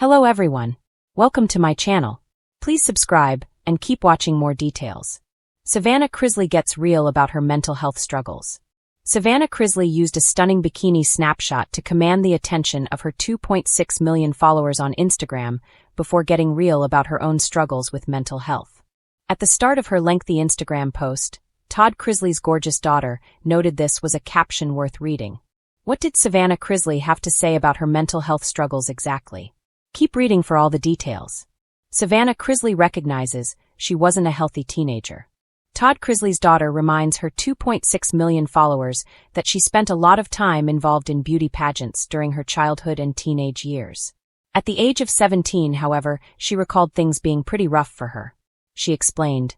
Hello everyone. Welcome to my channel. Please subscribe and keep watching more details. Savannah Chrisley gets real about her mental health struggles. Savannah Chrisley used a stunning bikini snapshot to command the attention of her 2.6 million followers on Instagram before getting real about her own struggles with mental health. At the start of her lengthy Instagram post, Todd Chrisley's gorgeous daughter noted this was a caption worth reading. What did Savannah Chrisley have to say about her mental health struggles exactly? Keep reading for all the details. Savannah Chrisley recognizes she wasn't a healthy teenager. Todd Chrisley's daughter reminds her 2.6 million followers that she spent a lot of time involved in beauty pageants during her childhood and teenage years. At the age of 17, however, she recalled things being pretty rough for her. She explained,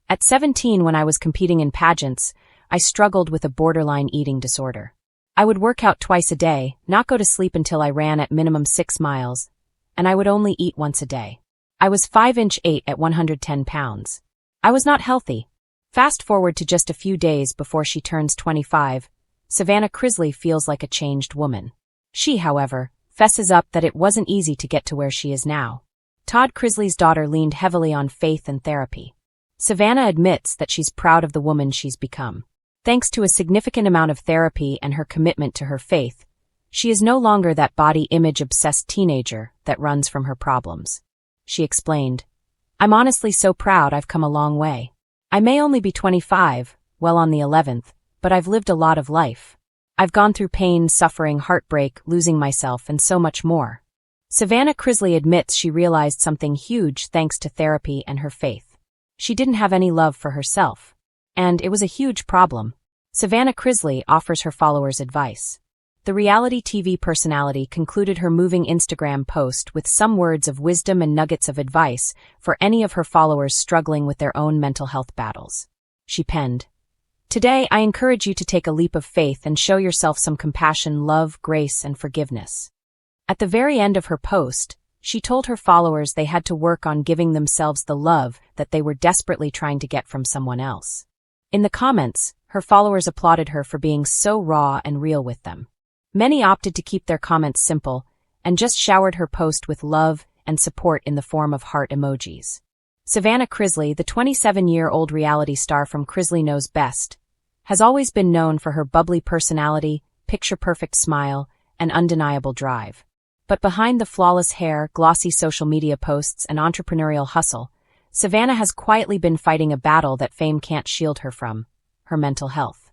"At 17, when I was competing in pageants, I struggled with a borderline eating disorder. I would work out twice a day, not go to sleep until I ran at minimum 6 miles, and I would only eat once a day. I was 5'8" at 110 pounds. I was not healthy." Fast forward to just a few days before she turns 25, Savannah Chrisley feels like a changed woman. She, however, fesses up that it wasn't easy to get to where she is now. Todd Chrisley's daughter leaned heavily on faith and therapy. Savannah admits that she's proud of the woman she's become. Thanks to a significant amount of therapy and her commitment to her faith, she is no longer that body image-obsessed teenager that runs from her problems. She explained, "I'm honestly so proud I've come a long way. I may only be 25, well on the 11th, but I've lived a lot of life. I've gone through pain, suffering, heartbreak, losing myself, and so much more." Savannah Chrisley admits she realized something huge thanks to therapy and her faith. She didn't have any love for herself. And it was a huge problem. Savannah Chrisley offers her followers advice. The reality TV personality concluded her moving Instagram post with some words of wisdom and nuggets of advice for any of her followers struggling with their own mental health battles. She penned, "Today, I encourage you to take a leap of faith and show yourself some compassion, love, grace, and forgiveness." At the very end of her post, she told her followers they had to work on giving themselves the love that they were desperately trying to get from someone else. In the comments, her followers applauded her for being so raw and real with them. Many opted to keep their comments simple and just showered her post with love and support in the form of heart emojis. Savannah Chrisley, the 27-year-old reality star from Chrisley Knows Best, has always been known for her bubbly personality, picture-perfect smile, and undeniable drive. But behind the flawless hair, glossy social media posts, and entrepreneurial hustle, Savannah has quietly been fighting a battle that fame can't shield her from: her mental health.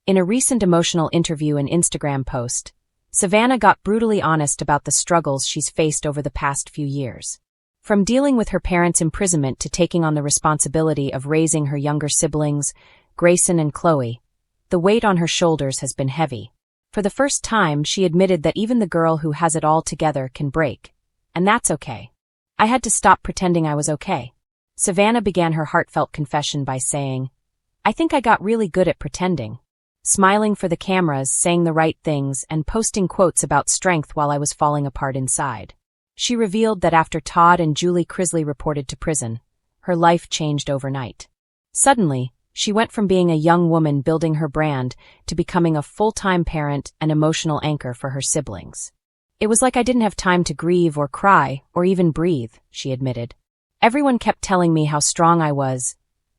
In a recent emotional interview and Instagram post, Savannah got brutally honest about the struggles she's faced over the past few years. From dealing with her parents' imprisonment to taking on the responsibility of raising her younger siblings, Grayson and Chloe, the weight on her shoulders has been heavy. For the first time, she admitted that even the girl who has it all together can break, and that's okay. "I had to stop pretending I was okay." Savannah began her heartfelt confession by saying, "I think I got really good at pretending. Smiling for the cameras, saying the right things, and posting quotes about strength while I was falling apart inside." She revealed that after Todd and Julie Chrisley reported to prison, her life changed overnight. Suddenly, she went from being a young woman building her brand to becoming a full-time parent and emotional anchor for her siblings. "It was like I didn't have time to grieve or cry or even breathe," she admitted. "Everyone kept telling me how strong I was,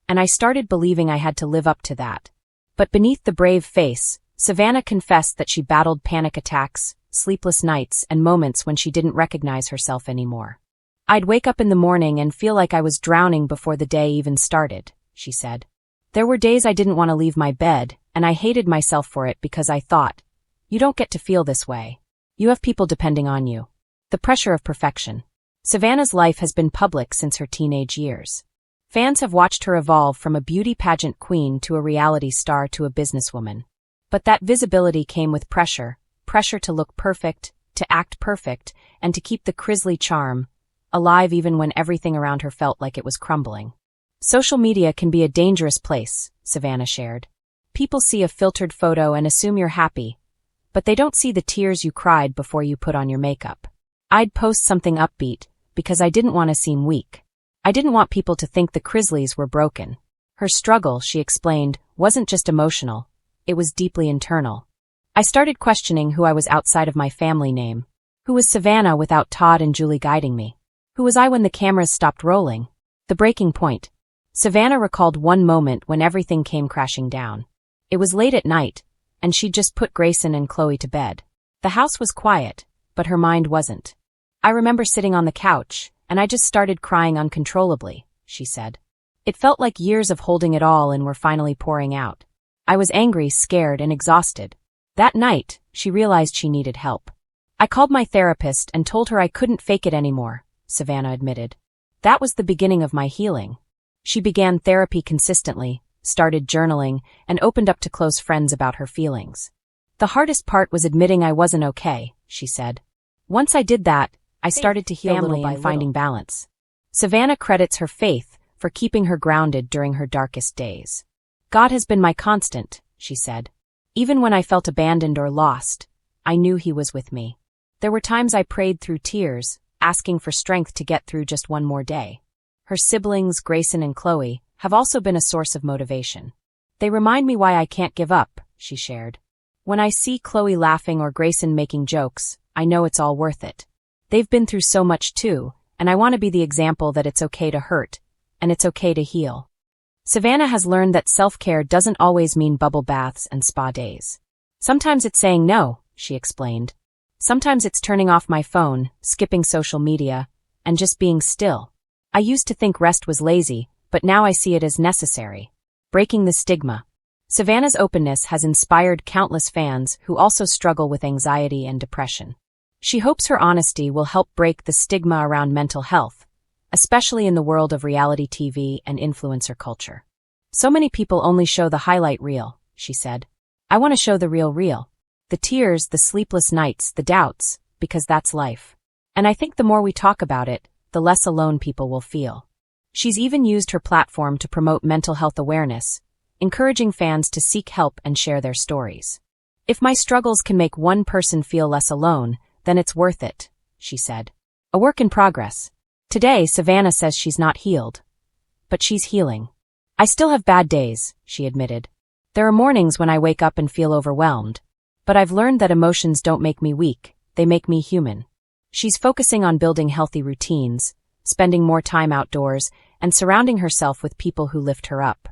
and I started believing I had to live up to that." But beneath the brave face, Savannah confessed that she battled panic attacks, sleepless nights, and moments when she didn't recognize herself anymore. "I'd wake up in the morning and feel like I was drowning before the day even started," she said. "There were days I didn't want to leave my bed, and I hated myself for it because I thought, you don't get to feel this way. You have people depending on you." The pressure of perfection. Savannah's life has been public since her teenage years. Fans have watched her evolve from a beauty pageant queen to a reality star to a businesswoman. But that visibility came with pressure to look perfect, to act perfect, and to keep the Chrisley charm alive even when everything around her felt like it was crumbling. "Social media can be a dangerous place," Savannah shared. "People see a filtered photo and assume you're happy, but they don't see the tears you cried before you put on your makeup. I'd post something upbeat because I didn't want to seem weak. I didn't want people to think the Chrisleys were broken." Her struggle, she explained, wasn't just emotional, it was deeply internal. "I started questioning who I was outside of my family name. Who was Savannah without Todd and Julie guiding me? Who was I when the cameras stopped rolling? The breaking point. Savannah recalled one moment when everything came crashing down. It was late at night, and she'd just put Grayson and Chloe to bed. The house was quiet, but her mind wasn't. I remember sitting on the couch, and I just started crying uncontrollably, she said. It felt like years of holding it all and were finally pouring out. I was angry, scared, and exhausted. That night, she realized she needed help. I called my therapist and told her I couldn't fake it anymore, Savannah admitted. That was the beginning of my healing. She began therapy consistently, started journaling, and opened up to close friends about her feelings. The hardest part was admitting I wasn't okay, she said. Once I did that, I started to heal little by finding balance. Savannah credits her faith for keeping her grounded during her darkest days. God has been my constant, she said. Even when I felt abandoned or lost, I knew He was with me. There were times I prayed through tears, asking for strength to get through just one more day. Her siblings, Grayson and Chloe, have also been a source of motivation. They remind me why I can't give up, she shared. When I see Chloe laughing or Grayson making jokes, I know it's all worth it. They've been through so much too, and I want to be the example that it's okay to hurt, and it's okay to heal. Savannah has learned that self-care doesn't always mean bubble baths and spa days. Sometimes it's saying no, she explained. Sometimes it's turning off my phone, skipping social media, and just being still. I used to think rest was lazy, but now I see it as necessary. Breaking the stigma. Savannah's openness has inspired countless fans who also struggle with anxiety and depression. She hopes her honesty will help break the stigma around mental health, especially in the world of reality TV and influencer culture. So many people only show the highlight reel, she said. I want to show the real. The tears, the sleepless nights, the doubts, because that's life. And I think the more we talk about it, the less alone people will feel. She's even used her platform to promote mental health awareness, encouraging fans to seek help and share their stories. If my struggles can make one person feel less alone, then it's worth it, she said. A work in progress. Today, Savannah says she's not healed. But she's healing. I still have bad days, she admitted. There are mornings when I wake up and feel overwhelmed. But I've learned that emotions don't make me weak, they make me human. She's focusing on building healthy routines, spending more time outdoors, and surrounding herself with people who lift her up.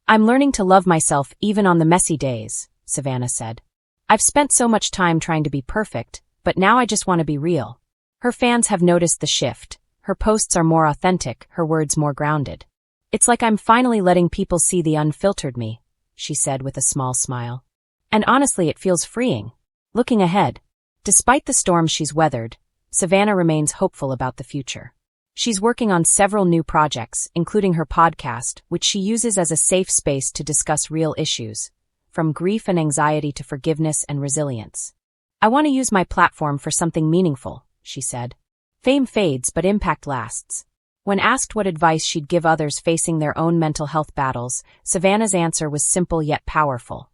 I'm learning to love myself even on the messy days, Savannah said. I've spent so much time trying to be perfect, but now I just want to be real. Her fans have noticed the shift. Her posts are more authentic, her words more grounded. It's like I'm finally letting people see the unfiltered me, she said with a small smile. And honestly, it feels freeing. Looking ahead. Despite the storms she's weathered, Savannah remains hopeful about the future. She's working on several new projects, including her podcast, which she uses as a safe space to discuss real issues, from grief and anxiety to forgiveness and resilience. I want to use my platform for something meaningful, she said. Fame fades, but impact lasts. When asked what advice she'd give others facing their own mental health battles, Savannah's answer was simple yet powerful.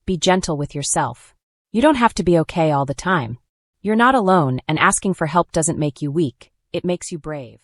Be gentle with yourself. You don't have to be okay all the time. You're not alone, and asking for help doesn't make you weak, it makes you brave.